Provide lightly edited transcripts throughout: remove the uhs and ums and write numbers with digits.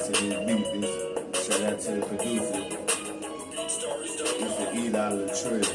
to this beat. This shout out to the producer. It's the Eli Latrell.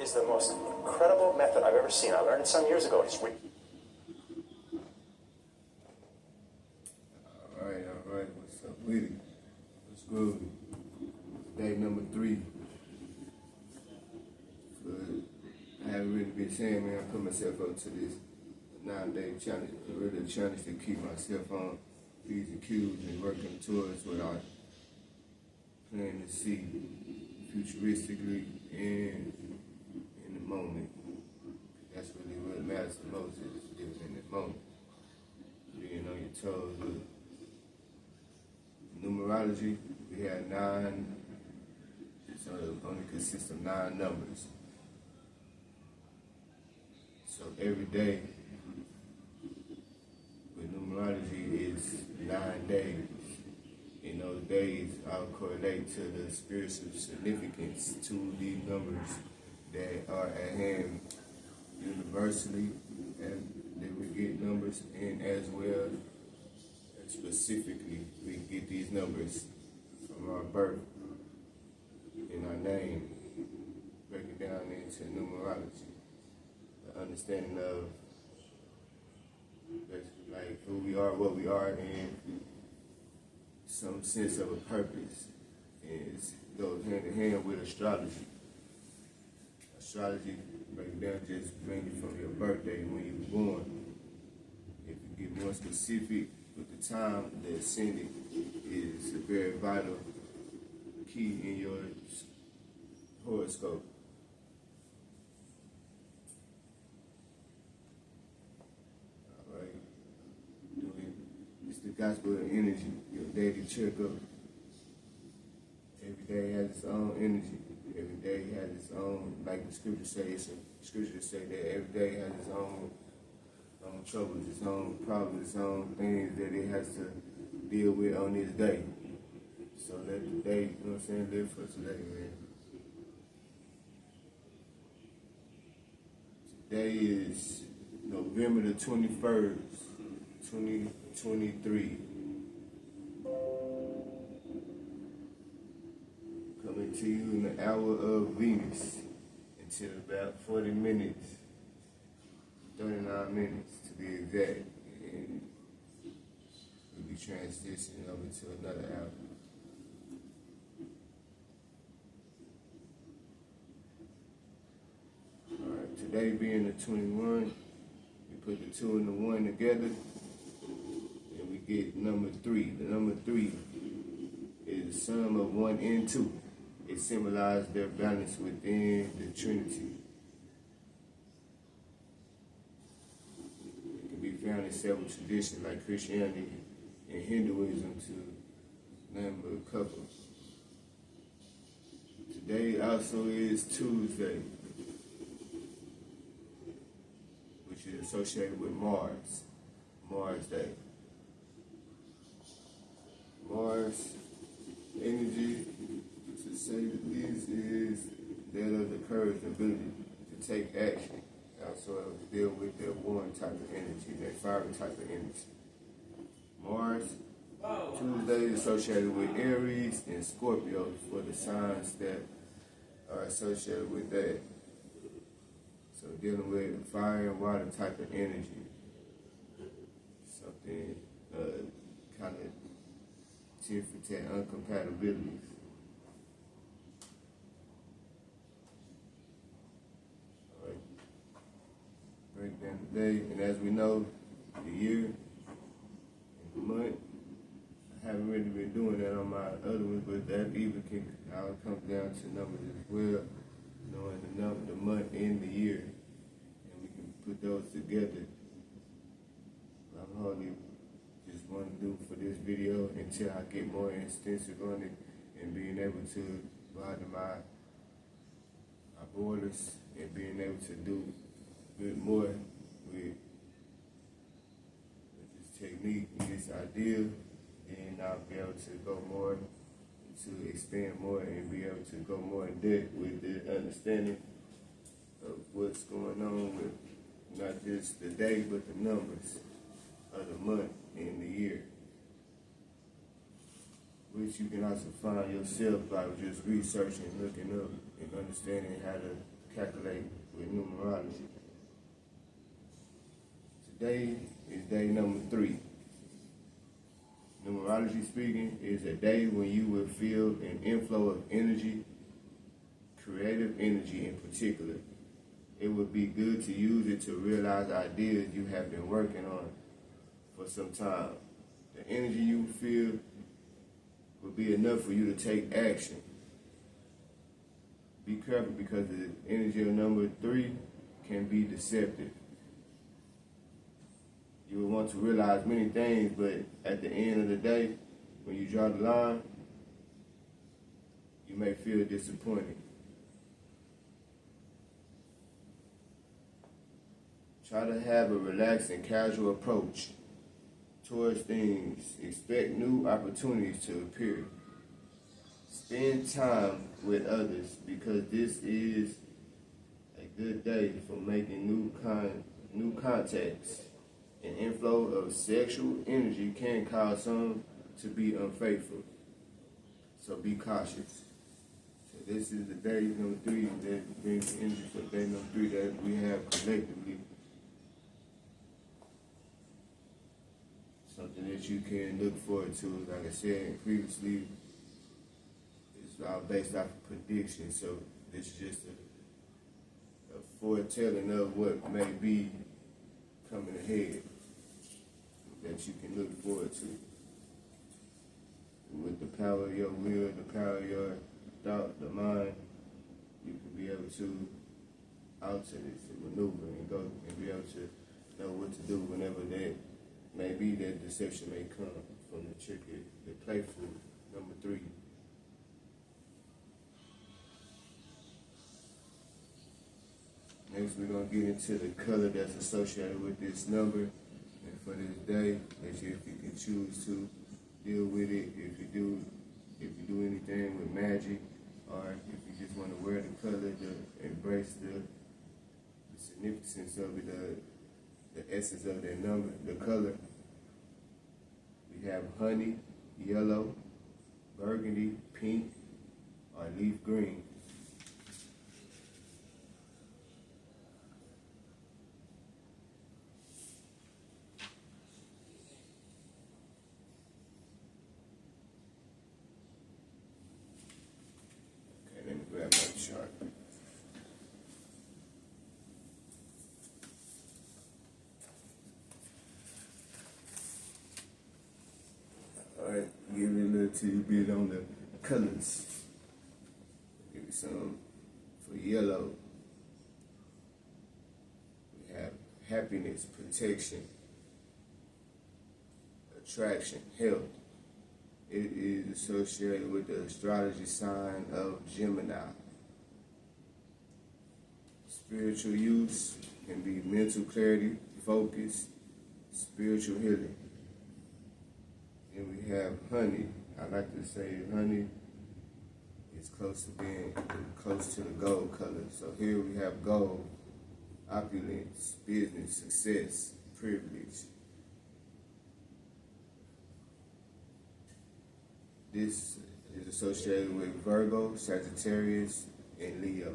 Is the most incredible method I've ever seen. I learned it some years ago. It's Alright. What's up with it? What's good? Day number 3. But I haven't really been saying, man, I put myself up to this 9-day challenge, really a challenge to keep myself on P's and Q's and working towards what I plan to see futuristically and in the moment. That's really what matters the most, is living in the moment. Being on your toes. With numerology, we have 9, so it only consists of 9 numbers. So every day with numerology is 9 days. And those days all correlate to the spiritual significance to these numbers that are at hand universally, and that we get numbers, and as well as specifically we get these numbers from our birth in our name, breaking down into numerology, the understanding of basically like who we are, what we are, and some sense of a purpose. And it goes hand in hand with astrology. Astrology, breaking down just mainly from your birthday when you were born. If you get more specific with the time, the ascendant is a very vital key in your horoscope. Alright. It's the gospel of energy, your daily checkup. Every day has its own energy. Every day has its own, like the scriptures say, scriptures say that every day has its own troubles, its own problems, its own things that it has to deal with on this day. So let the day, you know what I'm saying, live for today, man. Today is November the 21st, 2023. Coming to you in the hour of Venus until about 40 minutes, 39 minutes to be exact, and we'll be transitioning over to another hour. Alright, today being the 21, we put the 2 and the 1 together, and we get number 3. The number 3 is the sum of 1 and 2. It symbolizes their balance within the Trinity. It can be found in several traditions like Christianity and Hinduism, to name a couple. Today also is Tuesday, which is associated with Mars Day. Mars energy, to say the least, is that of the courage and ability to take action. Also deal with that warm type of energy, that fiery type of energy. Mars, Tuesday is associated with Aries and Scorpio for the signs that are associated with that. So dealing with fire and water type of energy. Something kind of tit for tat incompatibilities. Alright. Break down the day, and as we know, the year and the month. I haven't really been doing that on my other ones, but that even can all comes down to numbers as well. Knowing the number, the month, and the year, and we can put those together. I'm hardly just want to do for this video until I get more extensive on it and being able to broaden my borders and being able to do a bit more with this technique and this idea, and I'll be able to go more, to expand more and be able to go more in depth with the understanding of what's going on with not just the day but the numbers of the month and the year, which you can also find yourself by just researching, looking up, and understanding how to calculate with numerology. Today is day number 3. Numerology speaking is a day when you will feel an inflow of energy, creative energy in particular. It would be good to use it to realize ideas you have been working on for some time. The energy you feel will be enough for you to take action. Be careful because the energy of number 3 can be deceptive. You will want to realize many things, but at the end of the day, when you draw the line, you may feel disappointed. Try to have a relaxed and casual approach towards things. Expect new opportunities to appear. Spend time with others because this is a good day for making new contacts. An inflow of sexual energy can cause some to be unfaithful. So be cautious. So this is the day number 3 that brings the energy for day number 3 that we have collectively. Something that you can look forward to, like I said previously, it's all based off of prediction. So this is just a foretelling of what may be coming ahead that you can look forward to. With the power of your will, the power of your thought, the mind, you can be able to alter this and maneuver and go and be able to know what to do whenever that may be, that deception may come from the tricky, the playful number 3. Next, we're going to get into the color that's associated with this number. And for this day, if you can choose to deal with it, if you do anything with magic, or if you just want to wear the color to embrace the significance of it, the essence of that number, the color. We have honey, yellow, burgundy, pink, or leaf green. Okay, let me grab my chart. Alright, give me a little tidbit on the colors. Give me some for yellow. We have happiness, protection, attraction, health. It is associated with the astrology sign of Gemini. Spiritual use can be mental clarity, focus, spiritual healing. And we have honey. I like to say honey is close to being close to the gold color. So here we have gold, opulence, business, success, privilege. This is associated with Virgo, Sagittarius, and Leo.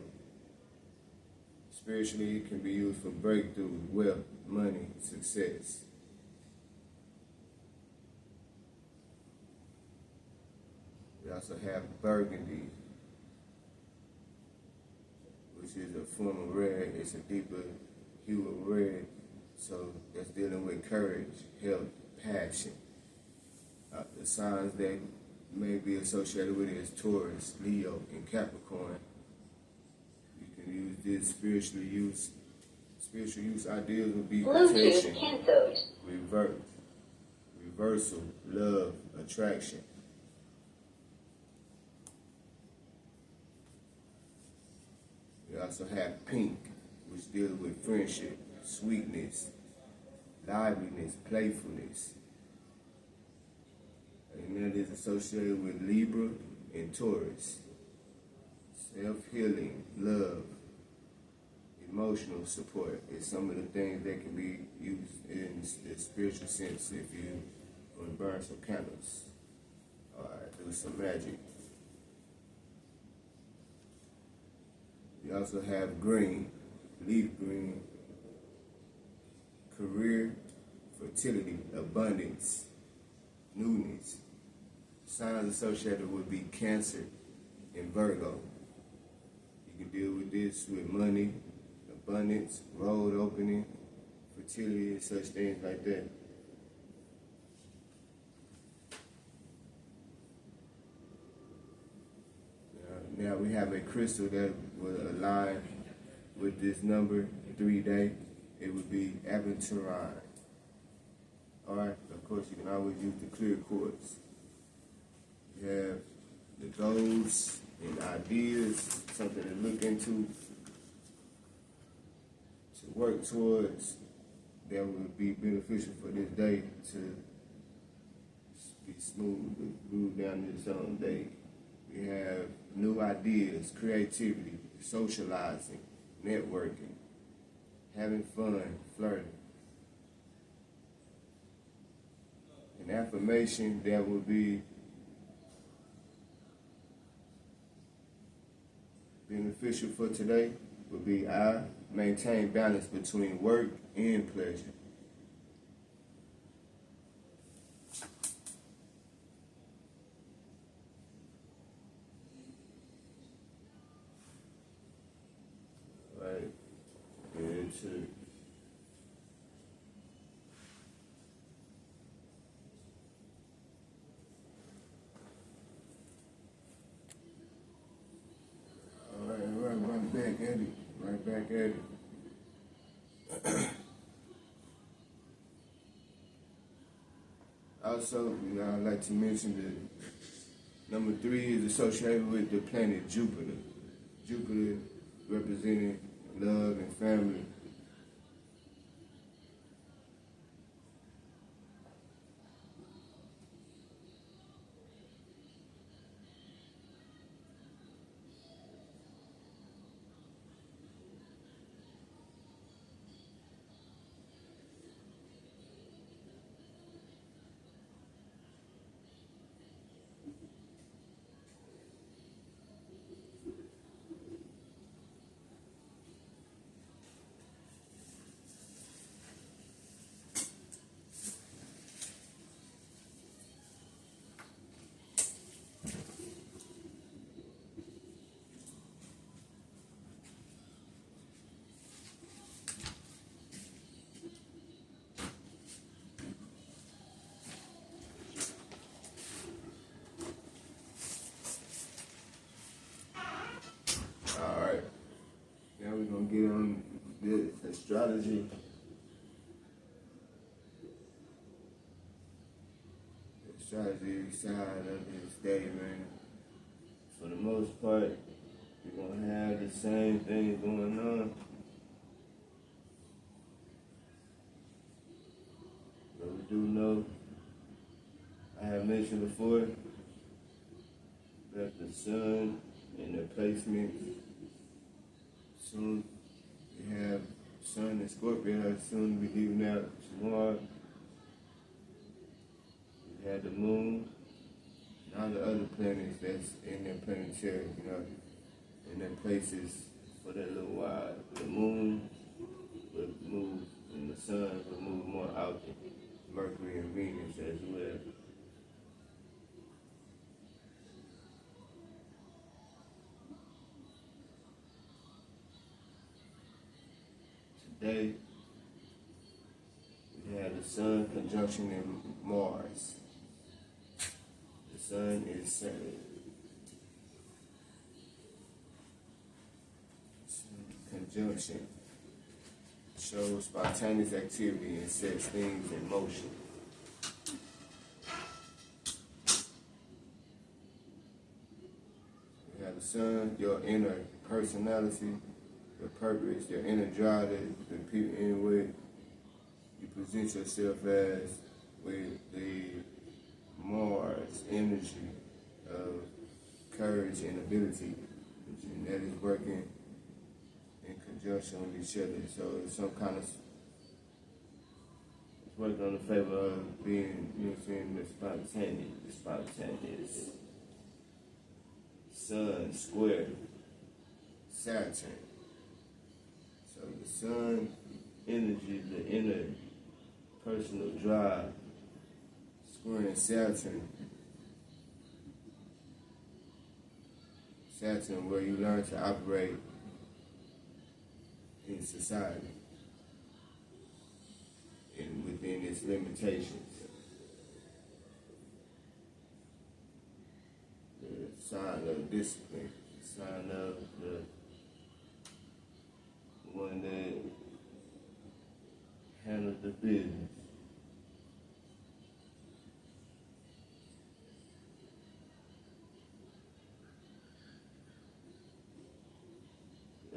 Spiritually, it can be used for breakthrough, wealth, money, success. We also have Burgundy, which is a form of red. It's a deeper hue of red, so that's dealing with courage, health, passion. The signs that may be associated with it is Taurus, Leo, and Capricorn. You can use this spiritual use. Spiritual use ideas would be protection, reversal, love, attraction. We also have pink, which deals with friendship, sweetness, liveliness, playfulness. And that is associated with Libra and Taurus. Self-healing, love, emotional support is some of the things that can be used in the spiritual sense if you want to burn some candles or do some magic. You also have green, leaf green, career, fertility, abundance, newness. Signs associated would be Cancer and Virgo. You can deal with this with money, abundance, road opening, fertility, and such things like that. Now we have a crystal that will align with this number 3-day. It would be aventurine. Alright, of course you can always use the clear quartz. You have the goals and ideas, something to look into, to work towards, that would be beneficial for this day to be smooth, to move down this day. We have new ideas, creativity, socializing, networking, having fun, flirting. An affirmation that would be beneficial for today would be I maintain balance between work and pleasure. Right. Good too. Right back at it. Right back at it. Also, I'd like to mention that number 3 is associated with the planet Jupiter. Jupiter representing love and family. Alright, now we're going to get on the astrology. The astrology side of this day, man. For the most part, we're going to have the same thing going on. But we do know, I have mentioned before, the sun and the placement. Soon we have Sun and Scorpio soon to be leaving out tomorrow. We have the moon and all the other planets that's in their planetary, in their places for that little while. The moon will move and the sun will move more out than Mercury and Venus as well. Today, we have the sun conjunction in Mars. The sun is conjunction shows spontaneous activity and sets things in motion. You have the sun, your inner personality, your purpose, your inner drive, the people in which you present yourself as, with the Mars energy of courage and ability, and that is working in conjunction with each other. So it's some kind of, it's working on the favor of being, the spontaneous. Sun square Saturn. So the sun energy, the inner personal drive, squaring Saturn. Saturn, where you learn to operate in society and within its limitations. The sign of discipline, the sign of the one that handles the business.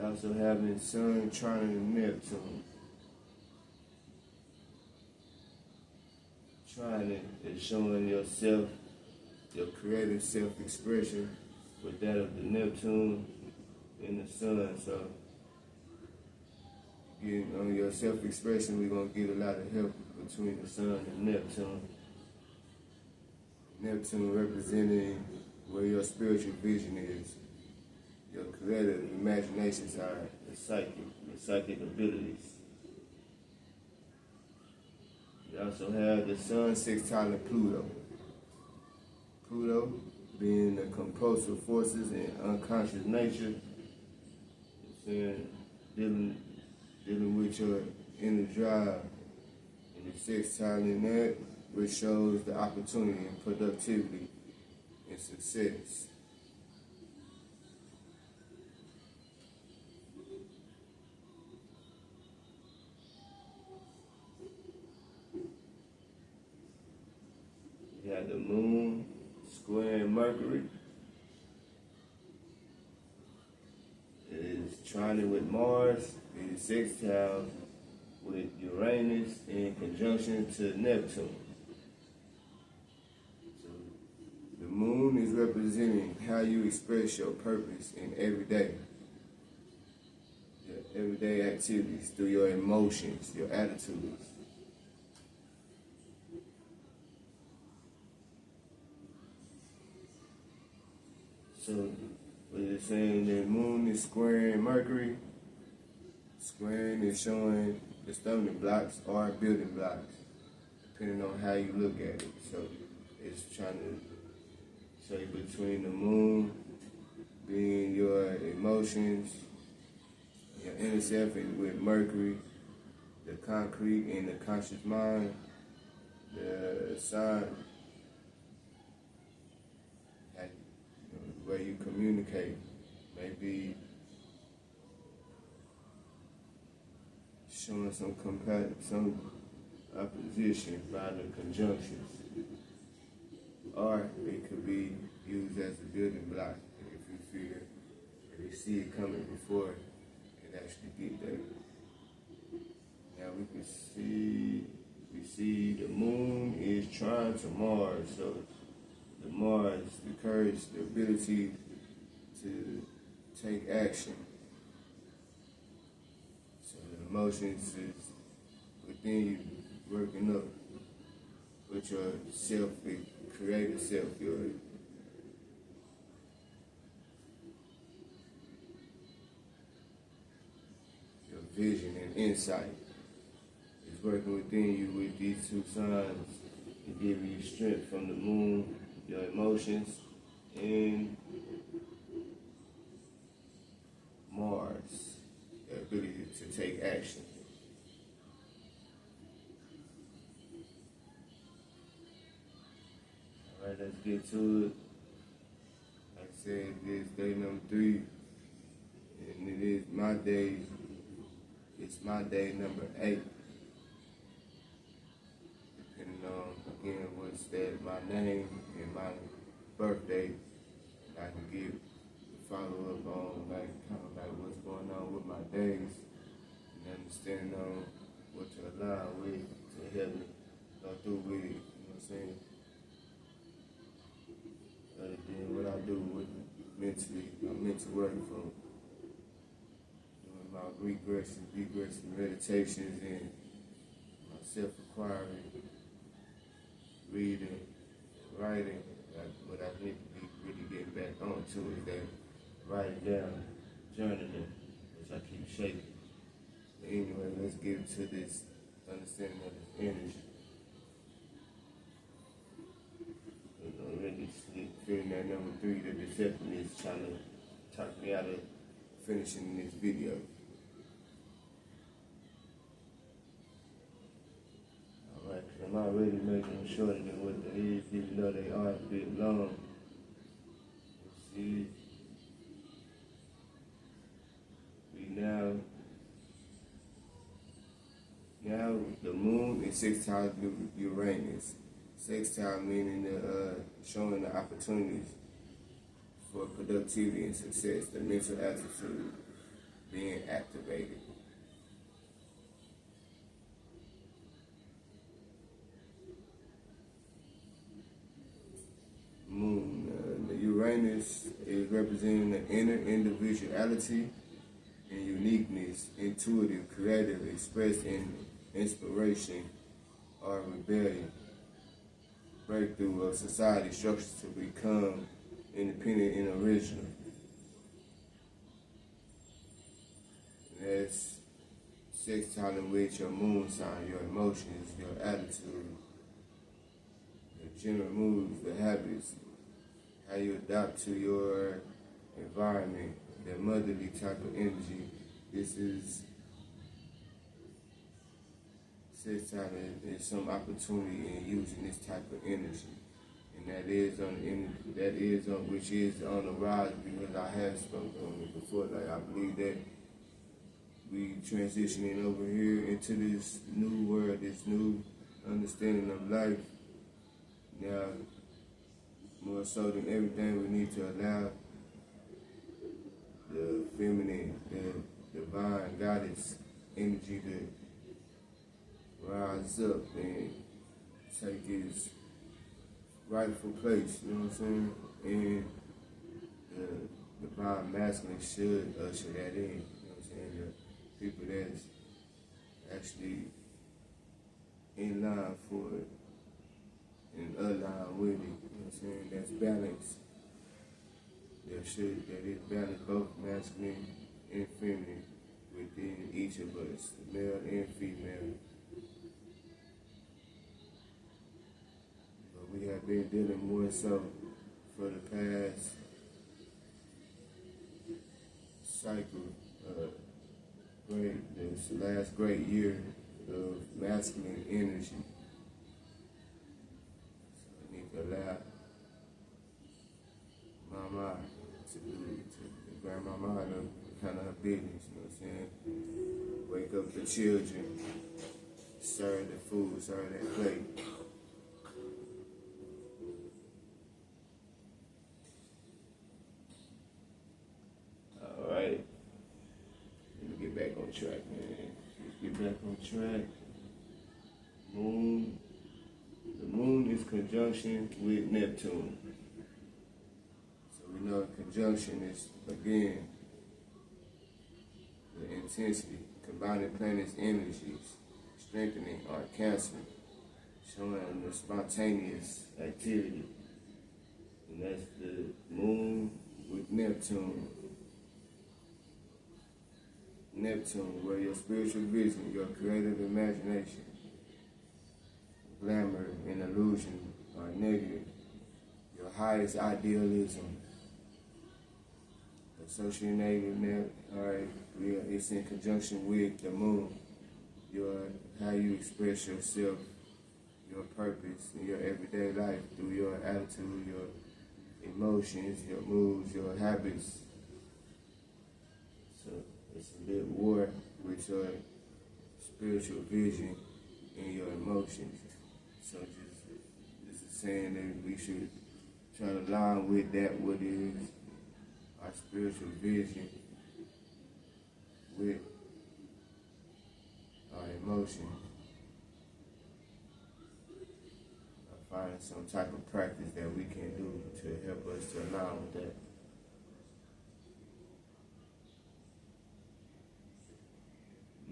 Also having Sun trining Neptune. Trining is showing yourself, your creative self-expression with that of the Neptune and the Sun. So getting on your self-expression, we're going to get a lot of help between the Sun and Neptune. Neptune representing where your spiritual vision is, your creative imaginations are, your psychic abilities. You also have the Sun sextile Pluto. Pluto being the compulsive forces and unconscious nature, dealing with your inner drive, and the sextile in that, which shows the opportunity and productivity and success. You have the moon squaring Mercury. It is trining with Mars. It is sextile with Uranus in conjunction to Neptune. So the moon is representing how you express your purpose in everyday activities, through your emotions, your attitudes. So, what it's saying, the moon is squaring Mercury. Squaring is showing the stumbling blocks or building blocks, depending on how you look at it. So, it's trying to show you between the moon being your emotions, your inner self, and with Mercury, the concrete and the conscious mind, the sign, where you communicate, maybe showing some opposition by the conjunctions, or it could be used as a building block if you feel, if you see it coming before it actually get there. Now we see the moon is trying to Mars, so the Mars, the courage, the ability to take action. So the emotions is within you, working up with your self, creative self, your vision and insight. It's working within you with these two signs and giving you strength from the moon, your emotions, and Mars, the ability to take action. All right, let's get to it. Like I said, this is day number 3, and it is my day. It's my day number 8. Depending on, again, what's that, my name and my birthday, and I can give follow up on like kind of like what's going on with my days and understanding on what to align with to help me go through with it, you know what I'm saying? Other than what I do with mentally, my mental work from doing my regression meditations and my self-acquiring, reading, writing. Like what I need to be really getting back onto is that writing down, journaling, which I keep shaping. But anyway, let's get to this understanding of this energy. Already feeling that number 3, the deception is trying to talk me out of finishing this video. Alright, because I'm already making them shorter than what they is, even though they are a bit long. Let's see. Now the moon is sextile Uranus. Sextile meaning showing the opportunities for productivity and success, the mental attitude being activated. Moon, the Uranus is representing the inner individuality and uniqueness, intuitive, creative, expressed in inspiration or rebellion, breakthrough of society structures to become independent and original. And that's sextiling with your moon sign, your emotions, your attitude, your general moods, the habits, how you adapt to your environment, that motherly type of energy. This is sextiling is some opportunity in using this type of energy. And that is on which is on the rise, because I have spoken on it before. Like I believe that we transitioning over here into this new world, this new understanding of life. Now, more so than everything, we need to allow the feminine, the divine goddess energy to rise up and take its rightful place, you know what I'm saying? And the divine masculine should usher that in, you know what I'm saying? The people that's actually in line for it and align with it, you know what I'm saying? That's balanced. That is balanced, both masculine and feminine within each of us, male and female. But we have been dealing more so for the past cycle, this last great year of masculine energy. So we need to allow Mama to grab my mind up, kind of her business, you know what I'm saying? Wake up the children, serve the food, serve that plate. Alright, let me get back on track, man. Let's get back on track. Moon, The moon is conjunction with Neptune. So we know conjunction is, again, the intensity, combining planets' energies, strengthening or canceling, showing the spontaneous activity. And that's the moon with Neptune. Neptune, where your spiritual vision, your creative imagination, glamour and illusion are negative. Your highest idealism, associated, alright, it's in conjunction with the moon. How you express yourself, your purpose in your everyday life through your attitude, your emotions, your moods, your habits. So it's a bit war with your spiritual vision and your emotions. So this is saying that we should try to align with that, what is our spiritual vision with our emotions. Find some type of practice that we can do to help us to align with that.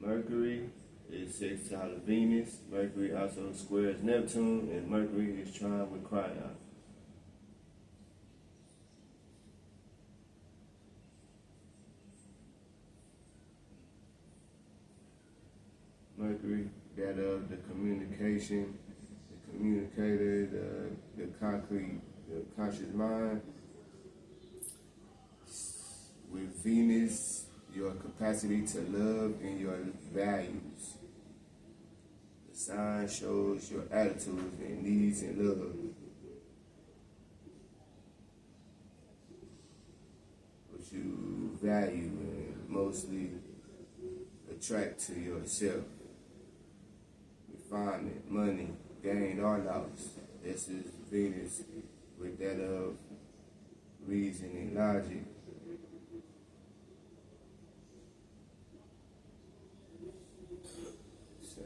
Mercury is sextile to Venus. Mercury also squares Neptune, and Mercury is trine with Cryon. Mercury, that of the communication, the communicator, the concrete, the conscious mind. With Venus, your capacity to love and your values. The sign shows your attitudes and needs and love. What you value and mostly attract to yourself. Refinement, money, gain or loss. This is Venus with that of reason and logic. So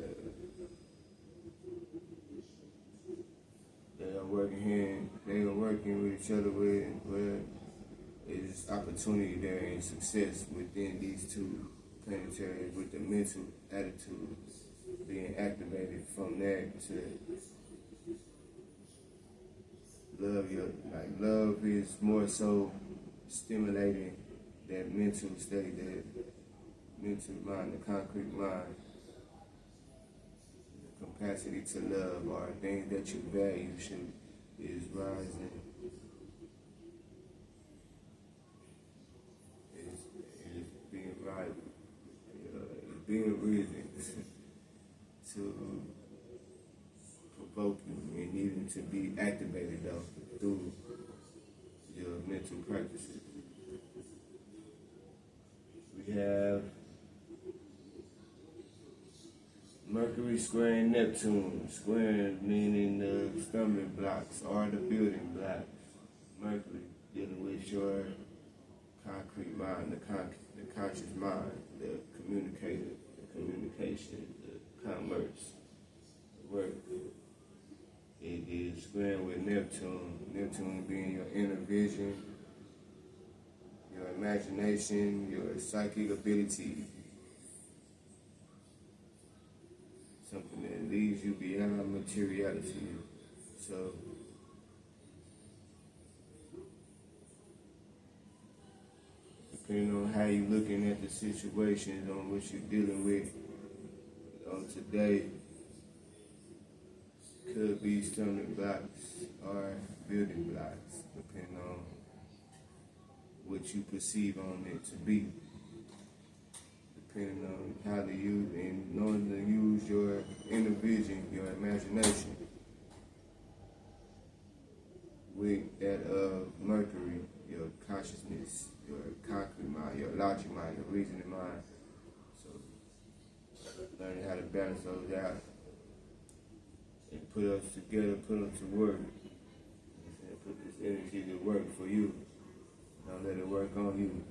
they are working with each other where is opportunity there and success within these two planetaries, with the mental attitude being activated from that to love. Love is more so stimulating that mental state, that mental mind, the concrete mind, the capacity to love, or things that you value is rising. Is being right, being risen to provoke you and needing to be activated though through your mental practices. We have Mercury squaring Neptune, squaring meaning the stumbling blocks or the building blocks. Mercury dealing with your concrete mind, the conscious mind, the communicator, the communication, the commerce, the work. It is squaring with Neptune. Neptune being your inner vision, your imagination, your psychic ability. Something that leads you beyond materiality. So depending on how you're looking at the situations on which you're dealing with on today, could be stumbling blocks or building blocks, depending on what you perceive on it to be. Depending on how to use and knowing to use your inner vision, your imagination, with that of Mercury, your consciousness, your concrete mind, your logic mind, your reasoning mind. So learning how to balance those out and put us together, put them to work. Put this energy to work for you. Don't let it work on you.